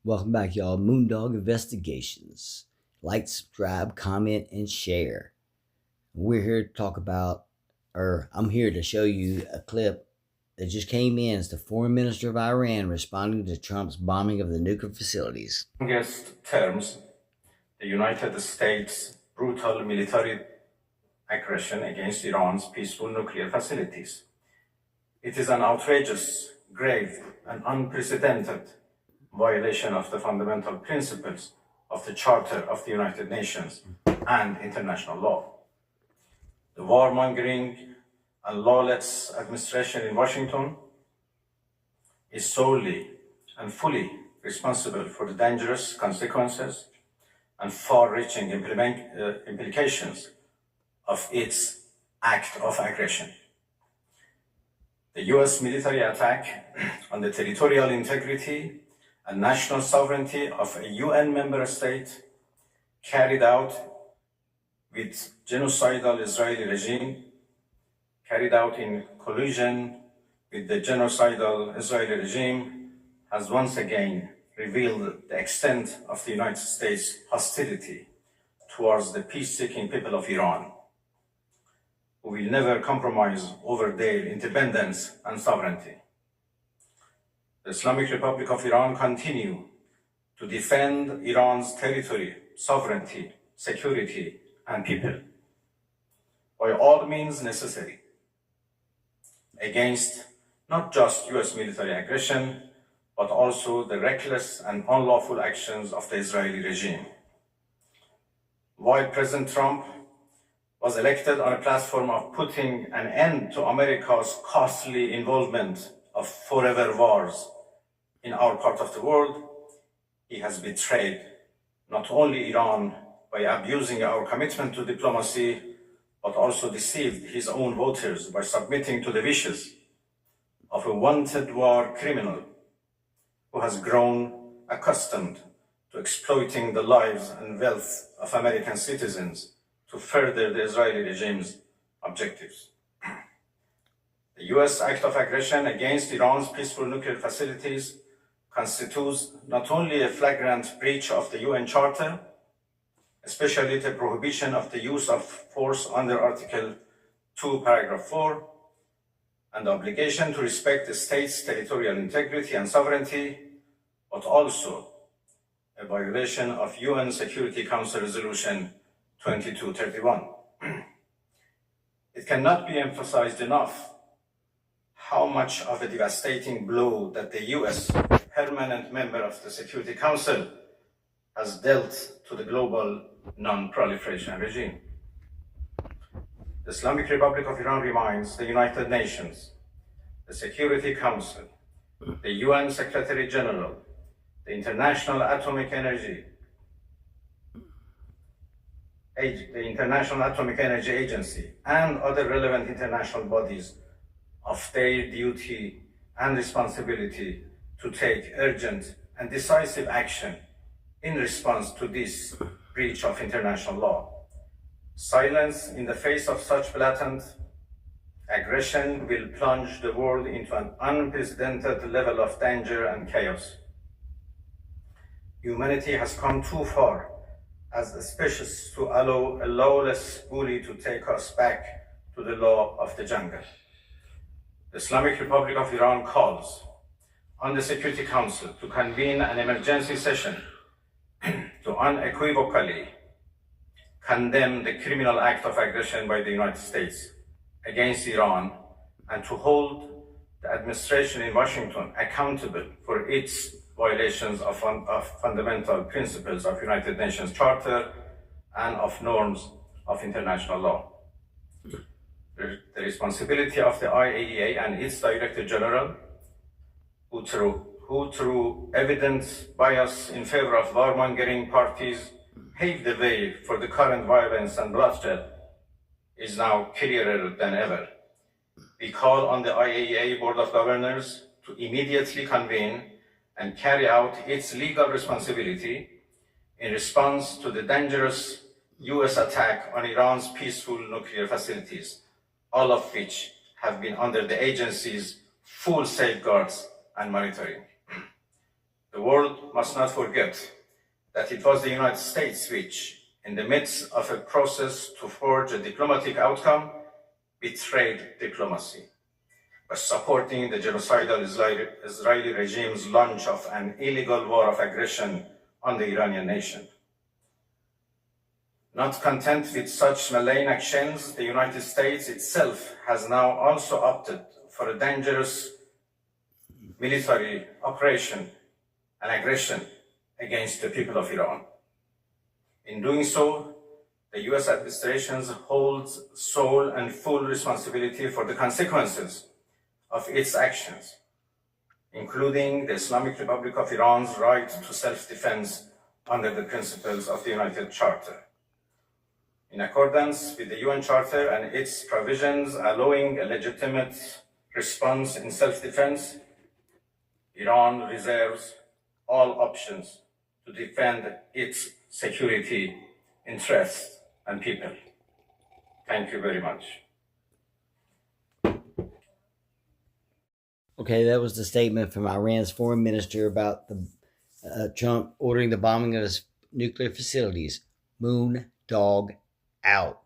Welcome back, y'all. Moondog Investigations. Like, subscribe, comment, and share. We're here to talk about, or I'm here to show you a clip that just came in. It's the foreign minister of Iran responding to Trump's bombing of the nuclear facilities. Strongest terms, the United States' brutal military aggression against Iran's peaceful nuclear facilities. It is an outrageous, grave, and unprecedented violation of the fundamental principles of the Charter of the United Nations and international law. The warmongering and lawless administration in Washington is solely and fully responsible for the dangerous consequences and far-reaching implications of its act of aggression. The US military attack on the territorial integrity and national sovereignty of a UN member state carried out with genocidal Israeli regime, carried out in collusion with the genocidal Israeli regime, has once again revealed the extent of the United States' hostility towards the peace-seeking people of Iran, who will never compromise over their independence and sovereignty. The Islamic Republic of Iran continue to defend Iran's territory, sovereignty, security, and people by all means necessary against not just US military aggression, but also the reckless and unlawful actions of the Israeli regime. While President Trump was elected on a platform of putting an end to America's costly involvement of forever wars in our part of the world, he has betrayed not only Iran by abusing our commitment to diplomacy, but also deceived his own voters by submitting to the wishes of a wanted war criminal who has grown accustomed to exploiting the lives and wealth of American citizens to further the Israeli regime's objectives. The US act of aggression against Iran's peaceful nuclear facilities constitutes not only a flagrant breach of the UN Charter, especially the prohibition of the use of force under Article 2, Paragraph 4, and the obligation to respect the state's territorial integrity and sovereignty, but also a violation of UN Security Council Resolution 2231. It cannot be emphasized enough how much of a devastating blow that the US, permanent member of the Security Council, has dealt to the global non-proliferation regime. The Islamic Republic of Iran reminds the United Nations, the Security Council, the UN Secretary General, the International Atomic Energy Agency, and other relevant international bodies of their duty and responsibility to take urgent and decisive action in response to this breach of international law. Silence in the face of such blatant aggression will plunge the world into an unprecedented level of danger and chaos. Humanity has come too far as a species to allow a lawless bully to take us back to the law of the jungle. The Islamic Republic of Iran calls on the Security Council to convene an emergency session to unequivocally condemn the criminal act of aggression by the United States against Iran and to hold the administration in Washington accountable for its violations of fundamental principles of United Nations Charter and of norms of international law. The responsibility of the IAEA and its Director General, who through evident bias in favor of warmongering parties paved the way for the current violence and bloodshed, is now clearer than ever. We call on the IAEA Board of Governors to immediately convene and carry out its legal responsibility in response to the dangerous US attack on Iran's peaceful nuclear facilities, all of which have been under the agency's full safeguards and monitoring. The The world must not forget that it was the United States which, in the midst of a process to forge a diplomatic outcome, betrayed diplomacy by supporting the genocidal Israeli regime's launch of an illegal war of aggression on the Iranian nation. Not content with such malign actions, the United States itself has now also opted for a dangerous military operation and aggression against the people of Iran. In doing so, the US administration holds sole and full responsibility for the consequences of its actions, including the Islamic Republic of Iran's right to self-defense under the principles of the United Charter. In accordance with the UN Charter and its provisions allowing a legitimate response in self-defense, Iran reserves all options to defend its security, interests, and people. Thank you very much. Okay, that was the statement from Iran's foreign minister about the Trump ordering the bombing of his nuclear facilities. Moon dog out.